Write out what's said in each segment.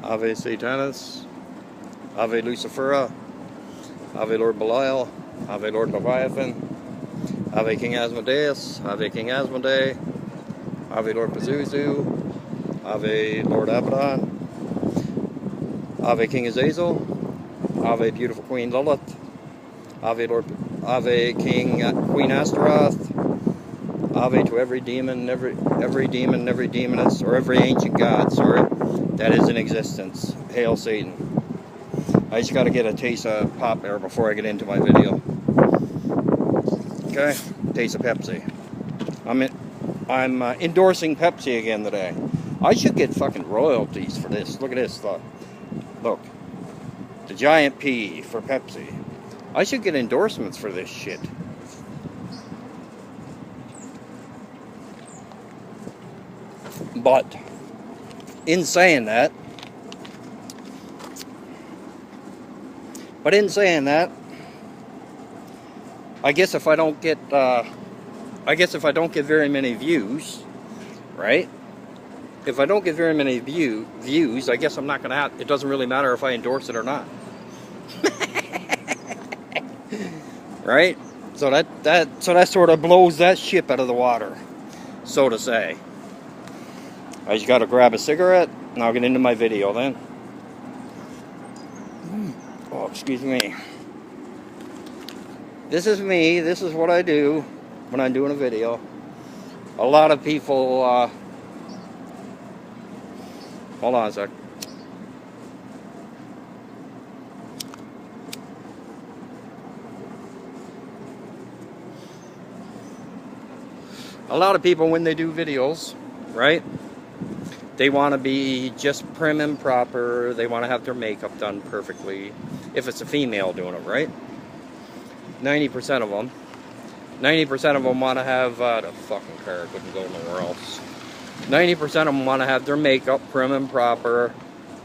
Ave Satanas, Ave Lucifera, Ave Lord Belial, Ave Lord Leviathan, Ave King Asmodeus, Ave King Asmodee, Ave Lord Pazuzu, Ave Lord Abaddon, Ave King Azazel, Ave Beautiful Queen Lilith, Ave King Queen Astaroth, Ave to every demon, every demon, every demoness, or every ancient god, sorry, that is in existence. Hail Satan. I just got to get a taste of pop there before I get into my video. Okay, taste of Pepsi. I'm endorsing Pepsi again today. I should get fucking royalties for this. Look at this. Look. The giant P for Pepsi. I should get endorsements for this shit. But in saying that, I guess if I don't get very many views, right? If I don't get very many views, I guess I'm not gonna have. It doesn't really matter if I endorse it or not, right? So that sort of blows that ship out of the water, so to say. I just gotta grab a cigarette, and I'll get into my video then. Oh, excuse me. This is me. This is what I do when I'm doing a video. A lot of people, hold on a sec. A lot of people, when they do videos, right? They want to be just prim and proper. They want to have their makeup done perfectly. If it's a female doing it, right? 90% of them. 90% of them want to have, the fucking car couldn't go nowhere else. 90% of them want to have their makeup prim and proper.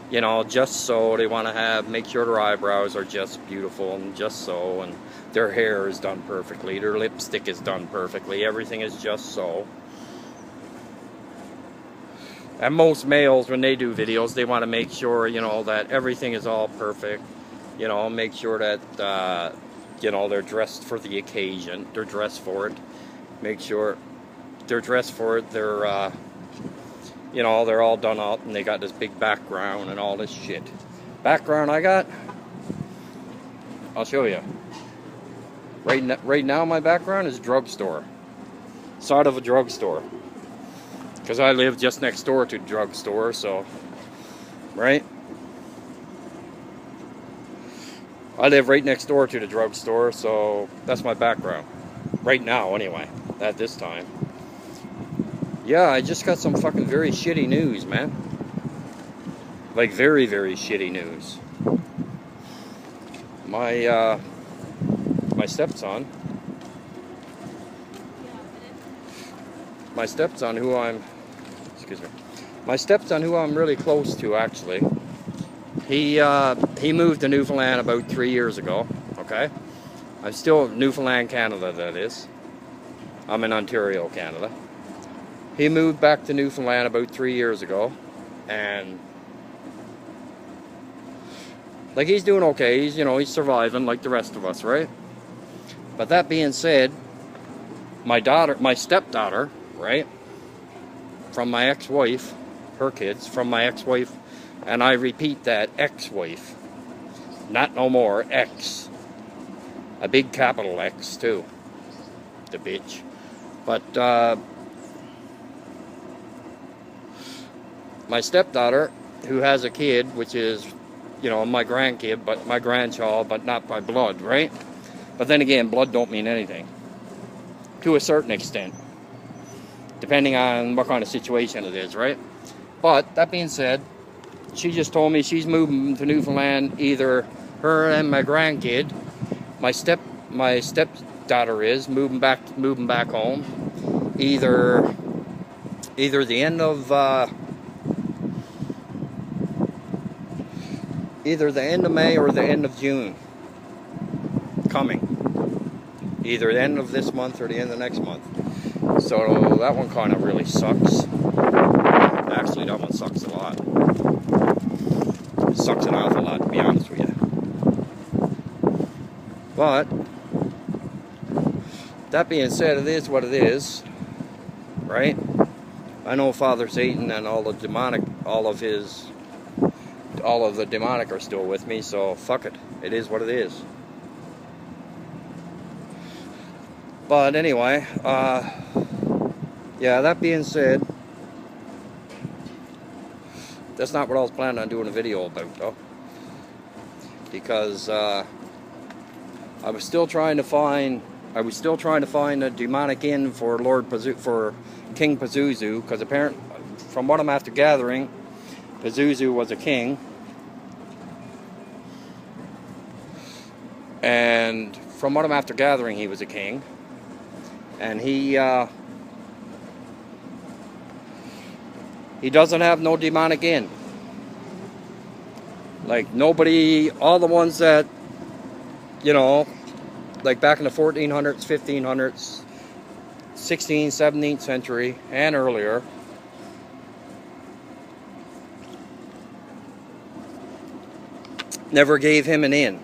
You know, just so. They want to make sure their eyebrows are just beautiful and just so. And their hair is done perfectly. Their lipstick is done perfectly. Everything is just so. And most males, when they do videos, they want to make sure, you know, that everything is all perfect. You know, make sure that, you know, they're dressed for the occasion. They're dressed for it. Make sure they're dressed for it. They're, you know, they're all done up and they got this big background and all this shit. Background I got? I'll show you. Right now, my background is drugstore. Side of a drugstore. Because I live just next door to the drugstore, so, right? I live right next door to the drugstore, so that's my background. Right now, anyway, at this time. Yeah, I just got some fucking very shitty news, man. Like, very, very shitty news. My stepson, my stepson, who I'm really close to, actually, he moved to Newfoundland about 3 years ago, okay? I'm still Newfoundland, Canada, that is. I'm in Ontario, Canada. He moved back to Newfoundland about 3 years ago, and, like, he's doing okay. He's, you know, he's surviving like the rest of us, right? But that being said, my stepdaughter, right, from my ex-wife, her kids, from my ex-wife, and I repeat that, ex-wife, not no more, ex, a big capital X, too, the bitch, but, my stepdaughter, who has a kid, which is, you know, my grandkid, but my grandchild, but not by blood, right? But then again, blood don't mean anything, to a certain extent, depending on what kind of situation it is, right? But, that being said, she just told me she's moving to Newfoundland, either her and my grandkid, my stepdaughter is moving back home, either the end of May or the end of June coming. Either the end of this month or the end of next month. So that one kind of really sucks. Actually, that one sucks a lot. sucks an awful lot, to be honest with you. But that being said, it is what it is, right? I know Father Satan and all of the demonic are still with me, so fuck it. It is what it is. But anyway, yeah, that being said, that's not what I was planning on doing a video about, though. Because I was still trying to find a demonic inn for King Pazuzu, because apparently, from what I'm after gathering, Pazuzu was a king. And from what I'm after gathering, he was a king. And he doesn't have no demonic inn. Like, nobody, all the ones that, you know, like back in the 1400s, 1500s, 16th, 17th century, and earlier, never gave him an inn.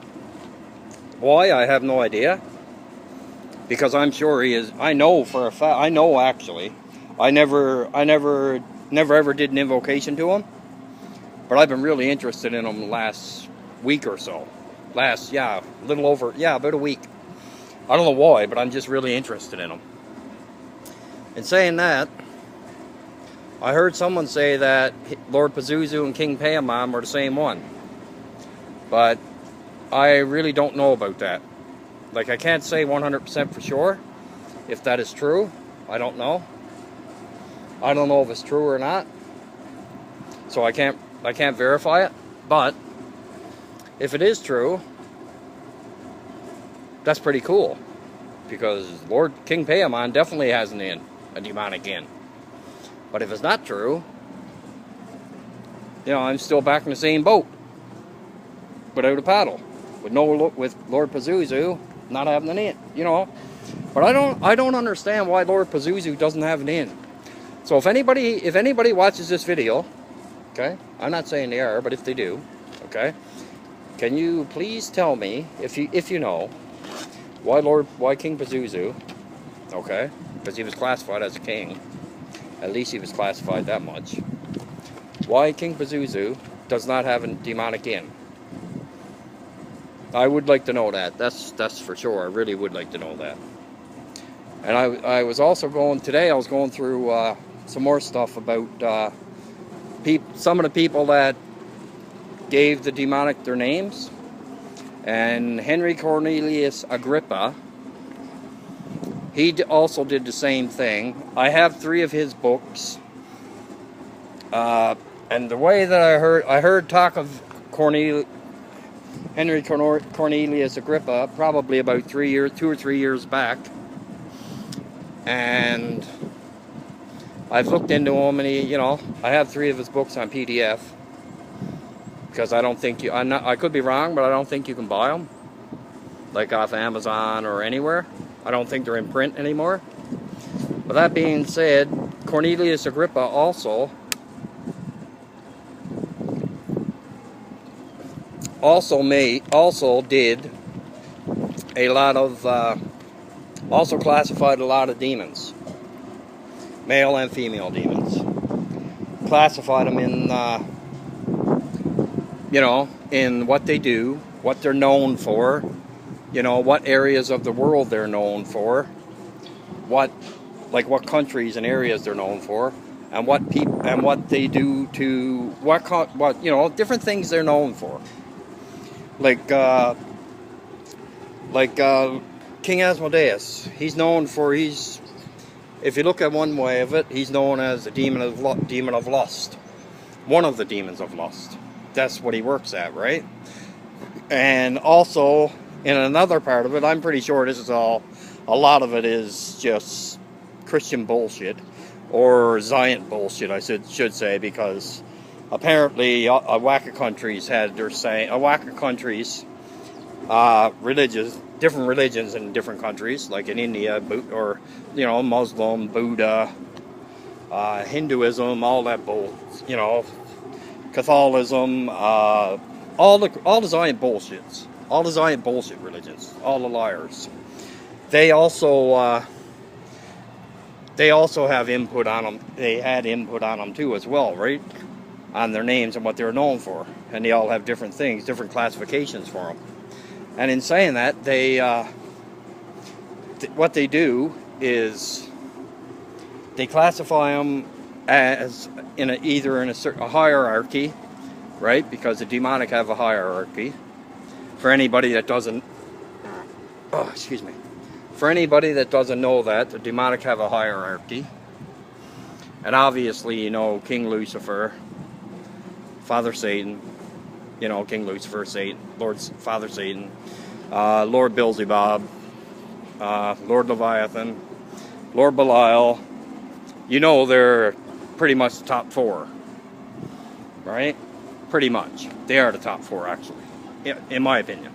Why? I have no idea. Because I'm sure he is. I know for a fact. I know actually. I never ever did an invocation to him. But I've been really interested in him the last week or so. About a week. I don't know why, but I'm just really interested in him. In saying that, I heard someone say that Lord Pazuzu and King Paimon were the same one. But I really don't know about that. Like, I can't say 100% for sure if that is true. I don't know. I don't know if it's true or not. So I can't verify it. But if it is true, that's pretty cool. Because King Paimon definitely has an inn, a demonic inn. But if it's not true, you know, I'm still back in the same boat without a paddle, with Lord Pazuzu not having an inn, you know. But I don't understand why Lord Pazuzu doesn't have an inn. So if anybody watches this video, okay, I'm not saying they are, but if they do, okay, can you please tell me if you know why King Pazuzu, okay, because he was classified as a king, at least he was classified that much, why King Pazuzu does not have a demonic inn. I would like to know that. That's for sure. I really would like to know that. And I was also going through some more stuff about some of the people that gave the demonic their names. And Henry Cornelius Agrippa, he also did the same thing. I have 3 of his books. And the way that I heard talk of Henry Cornelius Agrippa probably about 2 or 3 years back, and I've looked into him, and I have 3 of his books on PDF, because I don't think I could be wrong, but I don't think you can buy them, like off Amazon or anywhere. I don't think they're in print anymore. But that being said, Cornelius Agrippa also did a lot of also classified a lot of demons, male and female demons. Classified them in in what they do, what they're known for, what areas of the world they're known for, what countries and areas they're known for, and what they do to what different things they're known for. Like King Asmodeus, he's known for, if you look at one way of it, he's known as the demon of lust. One of the demons of lust. That's what he works at, right? And also, in another part of it, I'm pretty sure this is a lot of it is just Christian bullshit, or Zion bullshit, I should say, because apparently a whack of countries different religions in different countries, like in India, or Muslim, Buddha, Hinduism, all that bull, Catholicism, all the Zion bullshits, all the Zion bullshit religions, all the liars. They also have input on them. They had input on them too as well, right? On their names and what they're known for, and they all have different things, different classifications for them. And in saying that, they what they do is they classify them as either in a hierarchy, right? Because the demonic have a hierarchy. For anybody that doesn't, for anybody that doesn't know that, the demonic have a hierarchy. And obviously, you know, King Lucifer, Father Satan, you know, King Lucifer, Satan, Father Satan, Lord Beelzebub, Lord Leviathan, Lord Belial. You know, they're pretty much the top four, right? Pretty much, they are the top four, actually, in my opinion.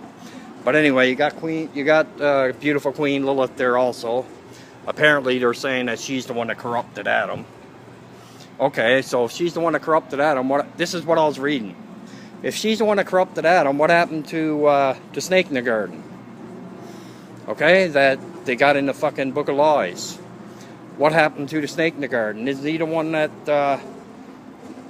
But anyway, you got beautiful Queen Lilith there also. Apparently, they're saying that she's the one that corrupted Adam. Okay, so if she's the one that corrupted Adam, this is what I was reading. If she's the one that corrupted Adam, what happened to the snake in the garden? Okay, that they got in the fucking book of lies. What happened to the snake in the garden? Is he the one that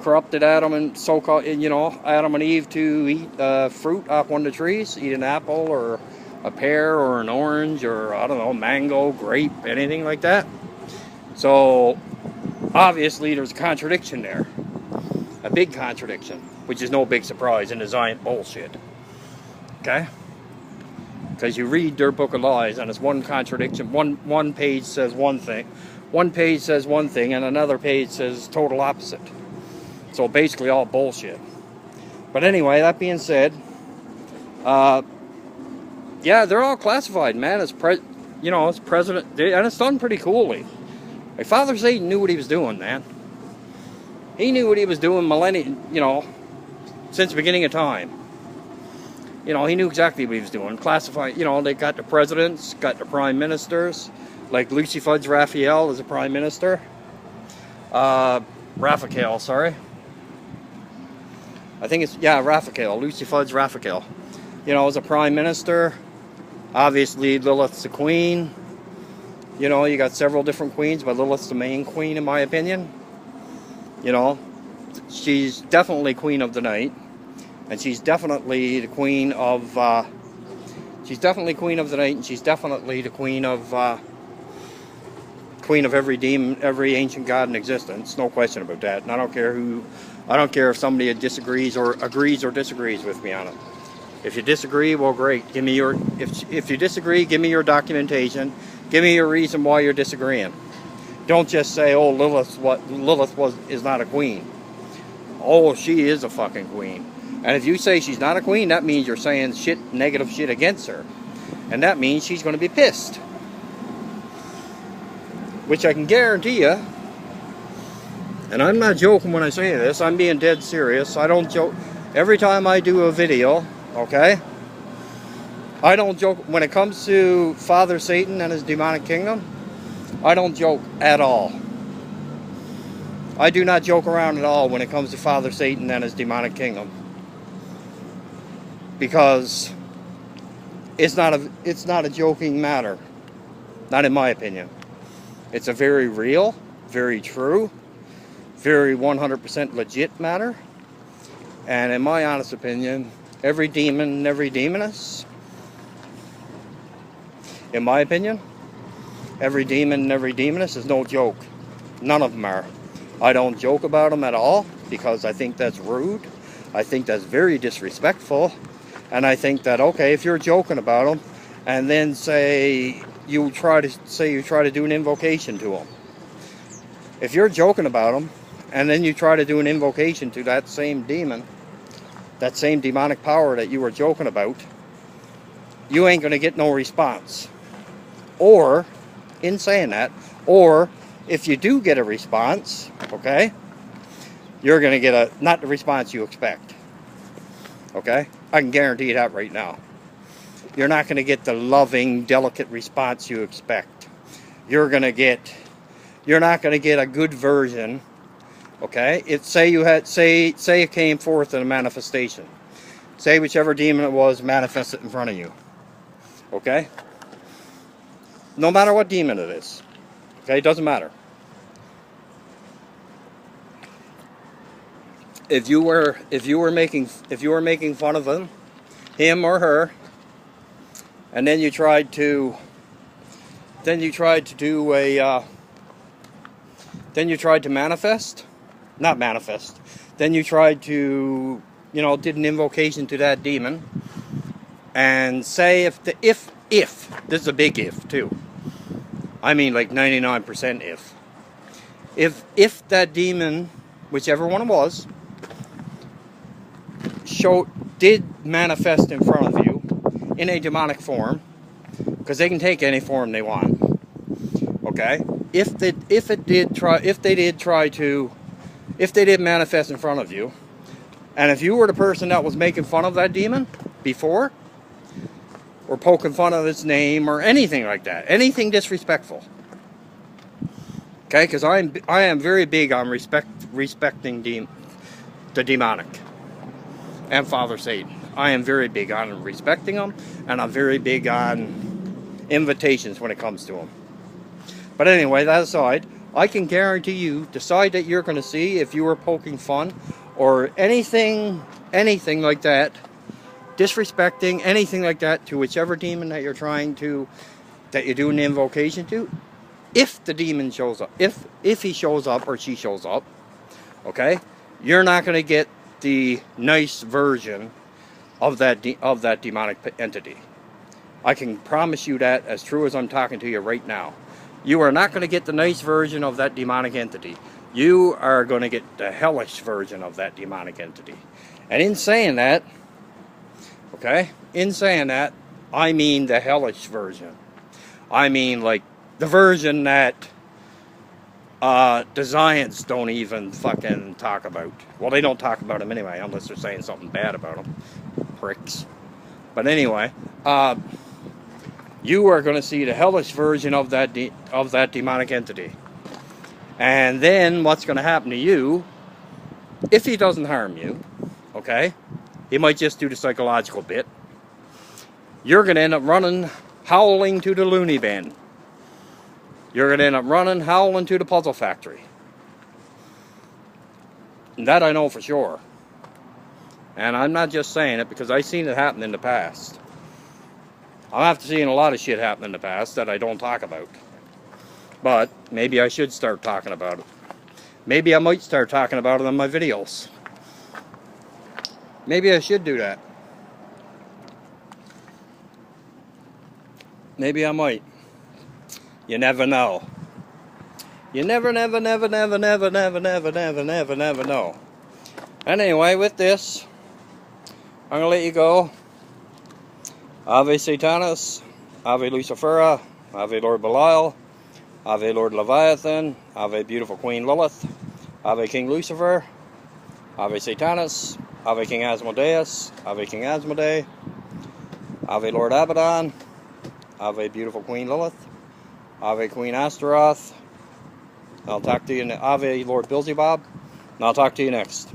corrupted Adam and so-called, you know, Adam and Eve to eat fruit off one of the trees? Eat an apple or a pear or an orange or, I don't know, mango, grape, anything like that? So, obviously, there's a contradiction there. A big contradiction, which is no big surprise in the Zion bullshit. Okay? Because you read their book of lies and it's one contradiction. One page says one thing. One page says one thing and another page says total opposite. So basically all bullshit. But anyway, that being said, yeah, they're all classified, man. As you know, as president, and it's done pretty coolly. Like Father Satan knew what he was doing, man. He knew what he was doing you know, since the beginning of time. You know, he knew exactly what he was doing. Classifying, you know, they got the presidents, got the prime ministers, like Lucy Fudge Raphael is a prime minister. Raphael, sorry. I think it's, yeah, Raphael, Lucy Fudge Raphael. You know, as a prime minister. Obviously, Lilith's the queen. You know, you got several different queens, but Lilith's the main queen, in my opinion. You know, she's definitely queen of the night. And she's definitely the queen of, she's definitely queen of the night, and she's definitely the queen of every demon, every ancient god in existence. No question about that. And I don't care if somebody disagrees or agrees or disagrees with me on it. If you disagree, well, great. Give me your, if you disagree, give me your documentation. Give me your reason why you're disagreeing. Don't just say, oh, Lilith is not a queen. Oh, she is a fucking queen. And if you say she's not a queen, that means you're saying negative shit against her. And that means she's going to be pissed. Which I can guarantee you, and I'm not joking when I say this, I'm being dead serious. I don't joke. Every time I do a video, okay, I don't joke. When it comes to Father Satan and his demonic kingdom, I don't joke at all. I do not joke around at all when it comes to Father Satan and his demonic kingdom. Because it's not a joking matter. Not in my opinion. It's a very real, very true, very 100% legit matter. And in my honest opinion, every demon and every demoness, in my opinion, every demon and every demoness is no joke. None of them are. I don't joke about them at all because I think that's rude. I think that's very disrespectful. And I think that, okay, if you're joking about them and then say you try to do an invocation to them. If you're joking about them and then you try to do an invocation to that same demon, that same demonic power that you were joking about, you ain't going to get no response. Or, in saying that, or if you do get a response, okay, you're going to get not the response you expect. Okay? I can guarantee that right now. You're not going to get the loving, delicate response you expect. You're not going to get a good version Okay, say it came forth in a manifestation. Say whichever demon it was manifested in front of you. Okay? No matter what demon it is. Okay, it doesn't matter. If you were making fun of him or her, and then you tried to manifest, not manifest. Then you tried to, did an invocation to that demon, and say if this is a big if too. I mean like 99% if that demon, whichever one it was, did manifest in front of you in a demonic form, because they can take any form they want. Okay, if they did manifest in front of you, and if you were the person that was making fun of that demon before, or poking fun of its name or anything like that, anything disrespectful. Okay, because I am very big on respecting the demonic and Father Satan. I am very big on respecting them, and I'm very big on invitations when it comes to them. But anyway, that aside, I can guarantee you the side that you're going to see if you were poking fun or anything like that, disrespecting anything like that to whichever demon that you're that you're doing the invocation to, if the demon shows up, if he shows up or she shows up, okay, you're not going to get the nice version of that demonic entity. I can promise you that as true as I'm talking to you right now. You are not going to get the nice version of that demonic entity. You are going to get the hellish version of that demonic entity. And in saying that, okay, I mean the hellish version. I mean like the version that the Zions don't even fucking talk about. Well, they don't talk about them anyway, unless they're saying something bad about them. Pricks. But anyway, you are going to see the hellish version of that demonic entity. And then what's going to happen to you, if he doesn't harm you, okay, he might just do the psychological bit, you're going to end up running, howling to the loony bin. You're going to end up running, howling to the puzzle factory. And that I know for sure. And I'm not just saying it because I've seen it happen in the past. I've seen a lot of shit happen in the past that I don't talk about. But maybe I should start talking about it. Maybe I might start talking about it on my videos. Maybe I should do that. Maybe I might. You never know. You never know. And anyway, with this, I'm going to let you go. Ave Satanas, Ave Lucifera, Ave Lord Belial, Ave Lord Leviathan, Ave Beautiful Queen Lilith, Ave King Lucifer, Ave Satanas, Ave King Asmodeus, Ave King Asmodee, Ave Lord Abaddon, Ave Beautiful Queen Lilith, Ave Queen Astaroth. I'll talk to you, Ave Lord Beelzebub, and I'll talk to you next.